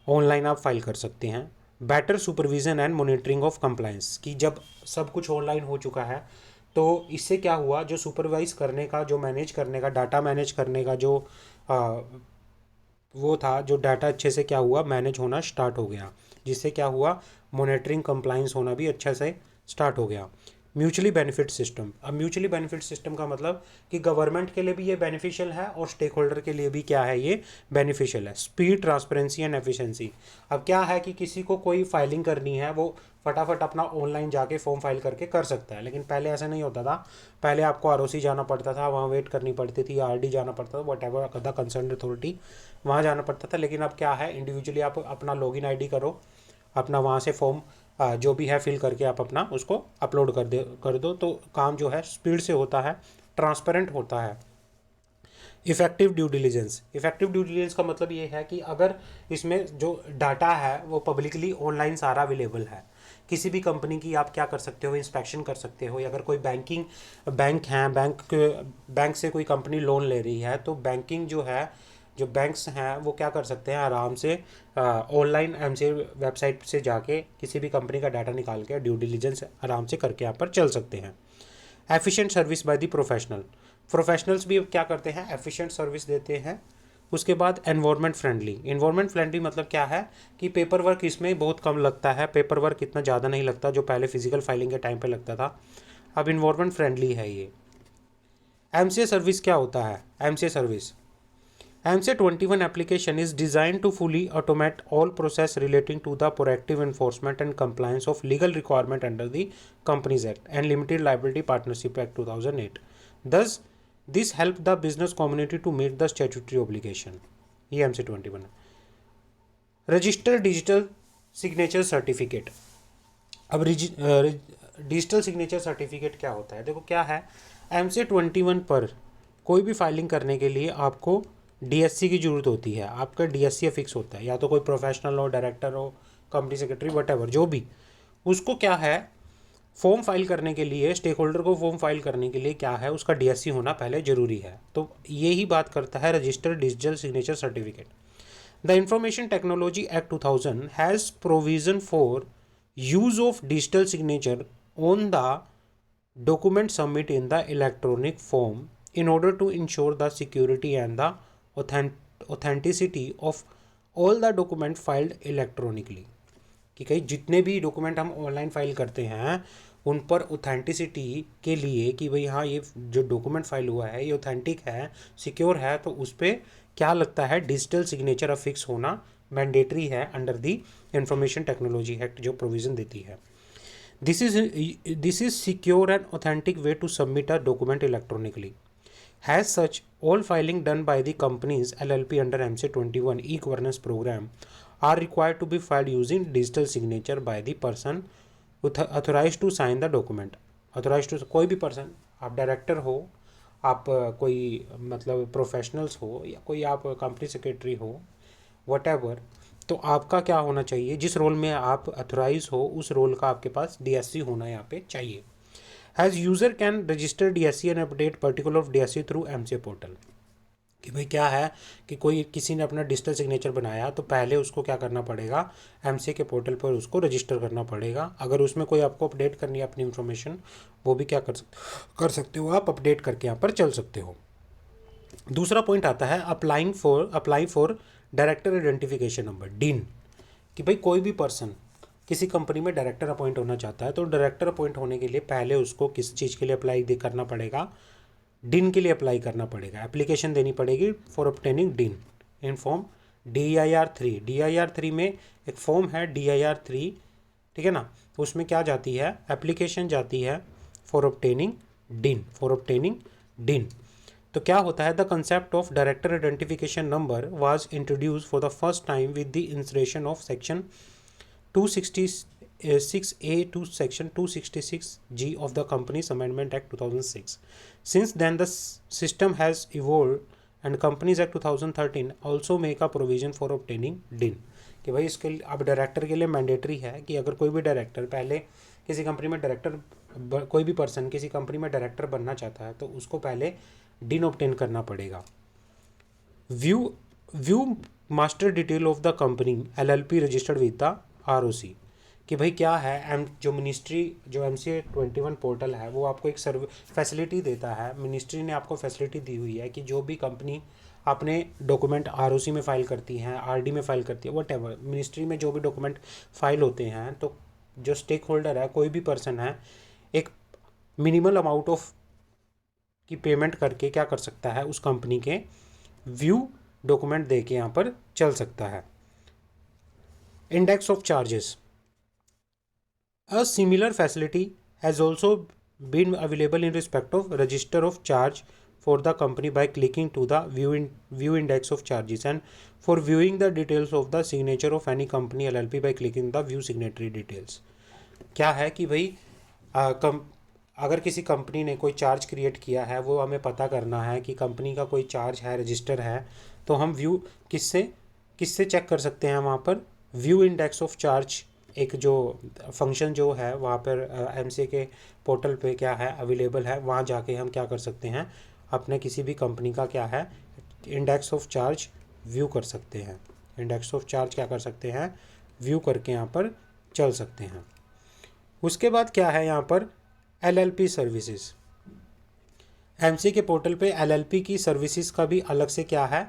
Online आप file कर सकते हैं। Better supervision and monitoring of compliance, कि जब सब कुछ ऑनलाइन हो चुका है तो इससे क्या हुआ, जो सुपरवाइज करने का, जो मैनेज करने का, डाटा मैनेज करने का जो आ, वो था, जो डाटा अच्छे से क्या हुआ मैनेज होना स्टार्ट हो गया, जिससे क्या हुआ मॉनिटरिंग कंप्लायंस होना भी अच्छे से स्टार्ट हो गया। म्यूचुअली बेनिफिट सिस्टम, अब म्यूचुअली बेनिफिट सिस्टम का मतलब कि गवर्नमेंट के लिए भी ये बेनिफिशियल है और स्टेक होल्डर के लिए भी क्या है ये बेनिफिशियल है। स्पीड, ट्रांसपेरेंसी एंड एफिशिएंसी, अब क्या है कि किसी को कोई फाइलिंग करनी है वो फटाफट अपना ऑनलाइन जाके फॉर्म फाइल करके कर सकता है, लेकिन पहले ऐसा नहीं होता था। पहले आपको आरओसी जाना पड़ता था, वहाँ वेट करनी पड़ती थी, आरडी जाना पड़ता था, what ever the concern authority, वहाँ जाना पड़ता था। लेकिन अब क्या है, इंडिविजुअली आप अपना लॉगिन आईडी करो, अपना वहाँ से फॉर्म जो भी है फिल करके आप अपना उसको अपलोड कर दो, तो काम जो है स्पीड से होता है, ट्रांसपेरेंट होता है। Effective due diligence, effective due diligence का मतलब ये है कि अगर इसमें जो डाटा है वो पब्लिकली ऑनलाइन सारा अवेलेबल है, किसी भी कंपनी की आप क्या कर सकते हो, इंस्पेक्शन कर सकते हो, या अगर कोई बैंक है, बैंक से कोई कंपनी लोन ले रही है, तो बैंकिंग जो है, जो बैंक्स हैं वो क्या कर सकते हैं, आराम से ऑनलाइन एमसीए वेबसाइट से जाके किसी भी कंपनी का डाटा निकाल के ड्यू डिलीजेंस आराम से करके यहाँ पर चल सकते हैं। Efficient service by the professionals भी क्या करते हैं, एफिशिएंट सर्विस देते हैं। उसके बाद एनवायरमेंट फ्रेंडली मतलब क्या है कि पेपर वर्क इसमें बहुत कम लगता है, पेपर वर्क इतना ज़्यादा नहीं लगता जो पहले फिजिकल फाइलिंग के टाइम पे लगता था, अब इन्वायरमेंट फ्रेंडली है ये। एमसीए सर्विस क्या होता है, MCA service, MC21 application is designed to fully automate all process relating to the proactive enforcement and compliance of legal requirement under the Companies Act and Limited Liability Partnership Act 2008. Thus, this helped the business community to meet the statutory obligation. ये MC21 है। Register digital signature certificate, अब digital signature certificate क्या होता है, देखो क्या है, MC21 पर कोई भी फाइलिंग करने के लिए आपको डीएससी की ज़रूरत होती है, आपका डीएससी फिक्स होता है, या तो कोई प्रोफेशनल हो, डायरेक्टर हो, कंपनी सेक्रेटरी, वट जो भी, उसको क्या है फॉर्म फाइल करने के लिए, स्टेक होल्डर को फॉर्म फाइल करने के लिए क्या है, उसका डीएससी होना पहले ज़रूरी है। तो यही बात करता है registered digital signature certificate. The information technology act 2000 has provision for use of digital signature on the document submit in the electronic form in order to ensure the security and the authenticity of all the document filed electronically, कि कई जितने भी document हम online file करते हैं उन पर authenticity के लिए कि भाई हाँ ये जो डॉक्यूमेंट फाइल हुआ है ये ऑथेंटिक है, सिक्योर है, तो उस पर क्या लगता है डिजिटल सिग्नेचर अफिक्स होना मैंडेटरी है under the information technology act जो प्रोविज़न देती है। This is secure and authentic way to submit a document electronically. As such, all filing done by the companies LLP under MC21 e-governance program are required to be filed using digital signature by the person authorized to sign the document. Authorized to कोई भी person, आप director हो, आप कोई मतलब professionals हो, या कोई आप कंपनी सेक्रेटरी हो, वट एवर, तो आपका क्या होना चाहिए, जिस रोल में आप अथोराइज हो उस रोल का आपके पास डीएससी होना यहाँ पे चाहिए। As user can register DSC and update particular of DSC through MCA portal, कि भाई क्या है कि कोई किसी ने अपना डिजिटल सिग्नेचर बनाया तो पहले उसको क्या करना पड़ेगा, एमसीए के पोर्टल पर उसको रजिस्टर करना पड़ेगा। अगर उसमें कोई आपको अपडेट करनी है अपनी इन्फॉर्मेशन, वो भी क्या कर सकते हो, आप अपडेट करके यहाँ पर चल सकते हो। दूसरा पॉइंट आता है apply for director identification number, dean, कि भाई कोई भी पर्सन किसी कंपनी में डायरेक्टर अपॉइंट होना चाहता है तो डायरेक्टर अपॉइंट होने के लिए पहले उसको किस चीज़ के लिए अप्लाई करना पड़ेगा, डिन के लिए अप्लाई करना पड़ेगा, एप्लीकेशन देनी पड़ेगी फॉर ऑब्टेनिंग डिन इन फॉर्म DIR3। DIR3 में एक फॉर्म है DIR3, ठीक है ना, उसमें क्या जाती है, एप्लीकेशन जाती है फॉर ऑब्टेनिंग डिन। तो क्या होता है, the concept of director identification number was introduce for the first time with the insertion of section 266A to section 266G of the Companies Amendment Act 2006. Since then, the system has evolved and Companies Act 2013 also make a provision for obtaining DIN, कि भाई इसके लिए अब director के लिए mandatory है कि अगर कोई भी डायरेक्टर पहले किसी कंपनी में डायरेक्टर, कोई भी पर्सन किसी कंपनी में डायरेक्टर बनना चाहता है तो उसको पहले डिन ऑब्टेन करना पड़ेगा। View master detail of the company LLP registered with the ROC, कि भाई क्या है जो मिनिस्ट्री जो MC21 पोर्टल है वो आपको एक सर्व फैसिलिटी देता है। मिनिस्ट्री ने आपको फैसिलिटी दी हुई है कि जो भी कंपनी अपने डॉक्यूमेंट ROC में फ़ाइल करती हैं, RD में फ़ाइल करती है, वटेवर मिनिस्ट्री में जो भी डॉक्यूमेंट फ़ाइल होते हैं, तो जो स्टेक होल्डर है, कोई भी पर्सन है, एक मिनिमल अमाउंट ऑफ की पेमेंट करके क्या कर सकता है, उस कंपनी के व्यू डॉक्यूमेंट दे के यहाँ पर चल सकता है। Index of charges, a similar facility has also been available in respect of register of charge for the company by clicking to the view index of charges, and for viewing the details of the signature of any company LLP by clicking the view signatory details। क्या है कि भाई अगर किसी company ने कोई charge create किया है, वो हमें पता करना है कि कंपनी का कोई चार्ज है, रजिस्टर है, तो हम व्यू किससे किससे चेक कर सकते हैं वहाँ पर, व्यू इंडेक्स ऑफ चार्ज एक जो फंक्शन जो है वहाँ पर MCA के पोर्टल पे क्या है अवेलेबल है, वहाँ जाके हम क्या कर सकते हैं, अपने किसी भी कंपनी का क्या है इंडेक्स ऑफ चार्ज व्यू कर सकते हैं। इंडेक्स ऑफ चार्ज क्या कर सकते हैं, व्यू करके यहाँ पर चल सकते हैं। उसके बाद क्या है यहाँ पर LLP सर्विसेज। MCA के पोर्टल पे LLP की सर्विसेज का भी अलग से क्या है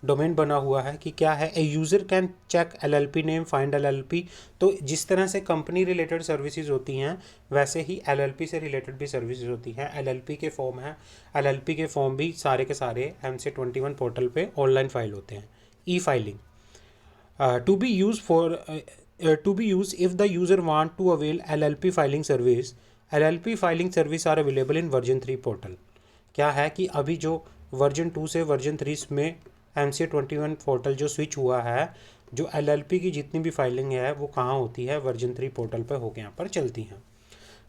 डोमेन बना हुआ है कि क्या है, a user can check LLP name, find LLP। तो जिस तरह से कंपनी रिलेटेड सर्विसेज होती हैं वैसे ही LLP से रिलेटेड भी सर्विसेज होती हैं। LLP के फॉर्म हैं, LLP के फॉर्म भी सारे के सारे MC21 पोर्टल पे ऑनलाइन फाइल होते हैं। E filing to be use if the user want to avail LLP filing service. LLP filing service are available in version 3 portal. क्या है कि अभी जो वर्जन 2 से वर्जन 3 में MC21 पोर्टल जो स्विच हुआ है, जो LLP की जितनी भी फाइलिंग है वो कहाँ होती है, वर्जन 3 पोर्टल पर होकर यहाँ पर चलती हैं।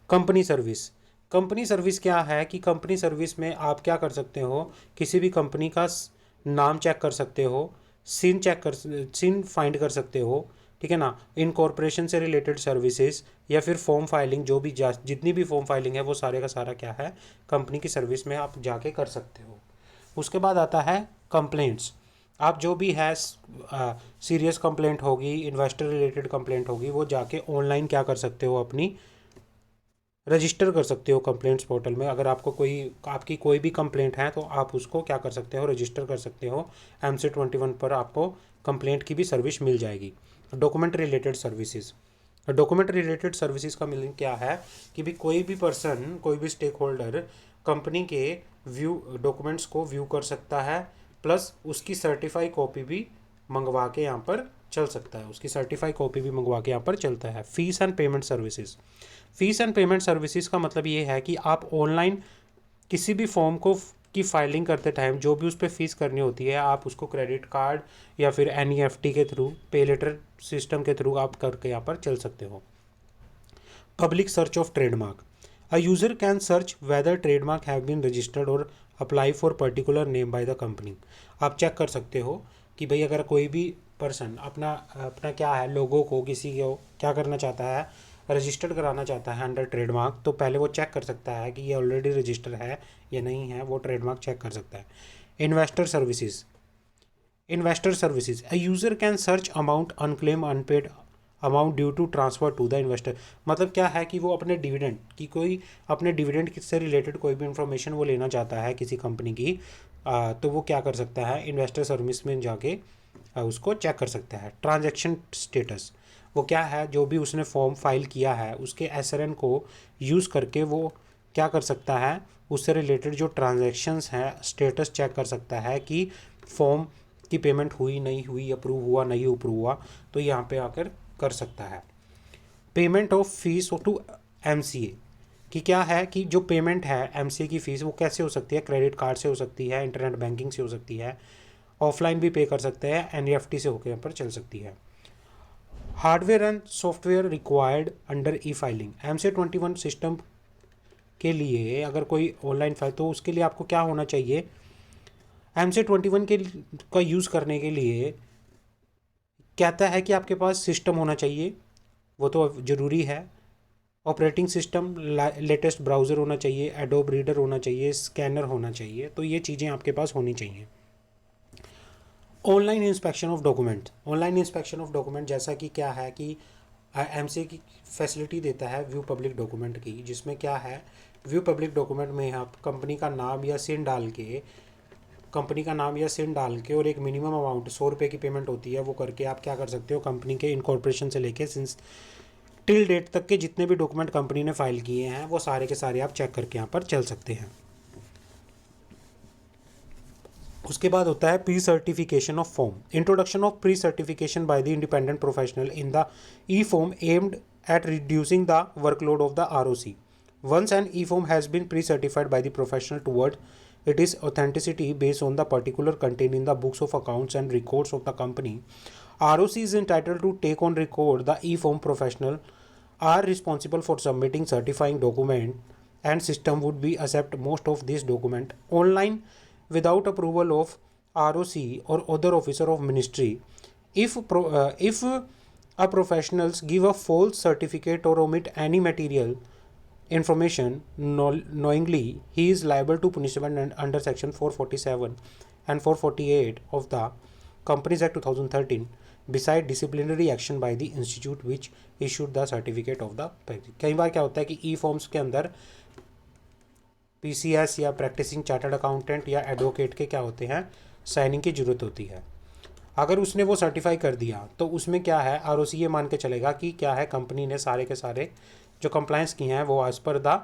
कंपनी सर्विस, कंपनी सर्विस क्या है कि कंपनी सर्विस में आप क्या कर सकते हो, किसी भी कंपनी का नाम चेक कर सकते हो, सिन फाइंड कर सकते हो, ठीक है ना, इनकॉर्पोरेशन से रिलेटेड सर्विसेज या फिर फॉर्म फाइलिंग, जो भी जितनी भी फॉर्म फाइलिंग है वो सारे का सारा क्या है कंपनी की सर्विस में आप जाके कर सकते हो। उसके बाद आता है कंप्लेंट्स। आप जो भी है सीरियस कंप्लेंट होगी, इन्वेस्टर रिलेटेड कंप्लेंट होगी, वो जाके ऑनलाइन क्या कर सकते हो, अपनी रजिस्टर कर सकते हो कंप्लेंट्स पोर्टल में। अगर आपकी कोई भी कंप्लेंट है तो आप उसको क्या कर सकते हो, रजिस्टर कर सकते हो। MC21 पर आपको कंप्लेंट की भी सर्विस मिल जाएगी। Document related services, document related services का मीनिंग क्या है कि भी कोई भी पर्सन, कोई भी स्टेक होल्डर कंपनी के व्यू डॉक्यूमेंट्स को व्यू कर सकता है, प्लस उसकी सर्टिफाई कॉपी भी मंगवा के यहाँ पर चल सकता है, उसकी सर्टिफाई कॉपी भी मंगवा के यहाँ पर चलता है। Fees and payment services, fees and payment services का मतलब ये है कि आप ऑनलाइन किसी भी फॉर्म को की फाइलिंग करते टाइम जो भी उस पर फीस करनी होती है, आप उसको क्रेडिट कार्ड या फिर NEFT के थ्रू, पे लेटर सिस्टम के थ्रू आप करके यहाँ पर चल सकते हो। Public search of trademark, a user can search whether trademark have been registered और apply for particular name by the company. आप चेक कर सकते हो कि भाई अगर कोई भी पर्सन अपना अपना क्या है लोगों को किसी को क्या करना चाहता है, रजिस्टर्ड कराना चाहता है अंडर ट्रेडमार्क, तो पहले वो चेक कर सकता है कि ये ऑलरेडी रजिस्टर है या नहीं है, वो ट्रेडमार्क चेक कर सकता है। Investor services, investor services, a user can search amount unclaim unpaid amount due to transfer to the investor. मतलब क्या है कि वो अपने डिविडेंड की कोई अपने डिविडेंड से रिलेटेड कोई भी इंफॉर्मेशन वो लेना चाहता है किसी कंपनी की, तो वो क्या कर सकता है, इन्वेस्टर सर्विस में जाके उसको चेक कर सकता है। ट्रांजैक्शन स्टेटस, वो क्या है जो भी उसने फॉर्म फाइल किया है उसके SRN को यूज़ करके वो क्या कर सकता है, उससे रिलेटेड जो ट्रांजैक्शंस हैं स्टेटस चेक कर सकता है कि फॉर्म की पेमेंट हुई नहीं हुई, अप्रूव हुआ नहीं अप्रूव हुआ, तो यहाँ पे आकर कर सकता है। Payment of fees to MCA, कि क्या है कि जो पेमेंट है MCA की फ़ीस वो कैसे हो सकती है, क्रेडिट कार्ड से हो सकती है, इंटरनेट बैंकिंग से हो सकती है, ऑफलाइन भी पे कर सकते हैं, NEFT से होकर यहाँ पर चल सकती है। Hardware and software required under E filing, MC21 system के लिए अगर कोई ऑनलाइन फाइल, तो उसके लिए आपको क्या होना चाहिए, MC21 का यूज़ करने के लिए कहता है कि आपके पास सिस्टम होना चाहिए, वो तो ज़रूरी है। ऑपरेटिंग सिस्टम, लेटेस्ट ब्राउज़र होना चाहिए, एडोब रीडर होना चाहिए, स्कैनर होना चाहिए, तो ये चीज़ें आपके पास होनी चाहिए। Online inspection of document. Online inspection of document जैसा कि क्या है कि एमसीए की फैसिलिटी देता है व्यू पब्लिक डॉक्यूमेंट की, जिसमें क्या है व्यू पब्लिक डॉक्यूमेंट में आप कंपनी का नाम या सिन डाल के और एक मिनिमम अमाउंट 100 रुपये की पेमेंट होती है, वो करके आप क्या कर सकते हो, कंपनी के इनकॉर्पोरेशन से लेके सिंस टिल डेट तक के जितने भी डॉक्यूमेंट कंपनी ने फाइल किए हैं वो सारे के सारे आप चेक करके यहाँ पर चल सकते हैं। उसके बाद होता है pre certification of form. Introduction of pre certification by the independent professional in the E form aimed at reducing the workload of the ROC. Once an e-form has been pre-certified by the professional toward its authenticity based on the particular contained in the books of accounts and records of the company, ROC is entitled to take on record the e-form. Professional are responsible for submitting certifying document and system would be accept most of this document online without approval of ROC or other officer of ministry. If a professionals give a false certificate or omit any material information knowingly, he is liable to punishment under section 447 and 448 of the Companies Act 2013, beside disciplinary action by the institute which issued the certificate of the practice. कई बार क्या होता है कि ई forms के अंदर PCS या practising chartered accountant या advocate के क्या होते हैं, साइनिंग की ज़रूरत होती है। अगर उसने वो सर्टिफाई कर दिया तो उसमें क्या है, आरओसी ये मान के चलेगा कि क्या है, कंपनी ने सारे के सारे जो कंप्लायंस किए हैं वो as per the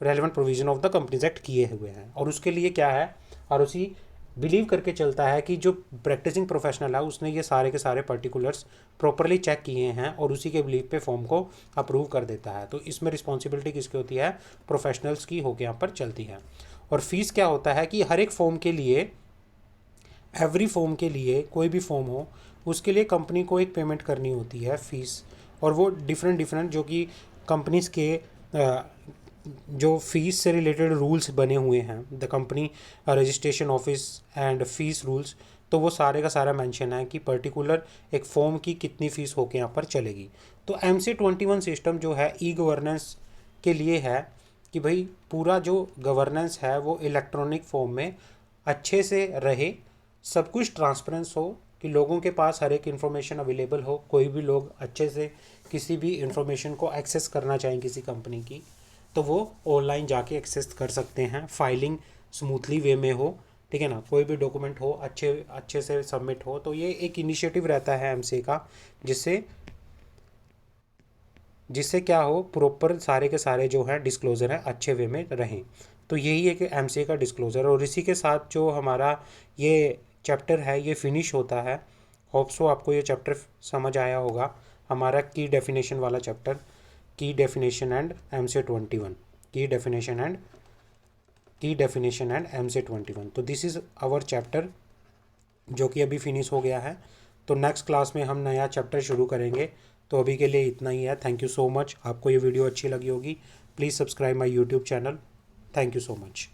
relevant provision of the companies act किए हुए हैं। और उसके लिए क्या है, आरओसी बिलीव करके चलता है कि जो प्रैक्टिसिंग प्रोफेशनल है उसने ये सारे के सारे पर्टिकुलर्स प्रॉपरली चेक किए हैं और उसी के बिलीव पे फॉर्म को अप्रूव कर देता है। तो इसमें रिस्पॉन्सिबिलिटी किसकी होती है, प्रोफेशनल्स की होकर यहाँ पर चलती है। और फीस क्या होता है कि हर एक फॉर्म के लिए, एवरी फॉर्म के लिए, कोई भी फॉर्म हो उसके लिए कंपनी को एक पेमेंट करनी होती है फीस, और वो डिफरेंट जो कि कंपनीज के जो फीस से रिलेटेड रूल्स बने हुए हैं, the company registration office and fees rules, तो वो सारे का सारा मेंशन है कि पर्टिकुलर एक फॉर्म की कितनी फ़ीस होके यहाँ पर चलेगी। तो MC21 सिस्टम जो है ई गवर्नेंस के लिए है कि भाई पूरा जो गवर्नेंस है वो इलेक्ट्रॉनिक फॉर्म में अच्छे से रहे, सब कुछ ट्रांसपेरेंस हो, कि लोगों के पास हर एक इन्फॉर्मेशन अवेलेबल हो, कोई भी लोग अच्छे से किसी भी इन्फॉर्मेशन को एक्सेस करना चाहें किसी कंपनी की तो वो ऑनलाइन जाके एक्सेस कर सकते हैं, फाइलिंग स्मूथली वे में हो, ठीक है ना, कोई भी डॉक्यूमेंट हो अच्छे से सबमिट हो। तो ये एक इनिशिएटिव रहता है एमसीए का, जिससे क्या हो, प्रॉपर सारे के सारे जो है डिस्क्लोज़र है अच्छे वे में रहें। तो यही है कि एमसीए का डिस्क्लोज़र। और इसी के साथ जो हमारा ये चैप्टर है ये फिनिश होता है। होप सो आपको ये चैप्टर समझ आया होगा, हमारा की डेफिनेशन वाला चैप्टर, की डेफिनेशन एंड MC21, की डेफिनेशन एंड MC21। तो दिस इज़ आवर चैप्टर जो कि अभी फिनिश हो गया है। तो नेक्स्ट क्लास में हम नया चैप्टर शुरू करेंगे। तो अभी के लिए इतना ही है। Thank you so much. आपको ये वीडियो अच्छी लगी होगी, please subscribe my YouTube channel. Thank you so much.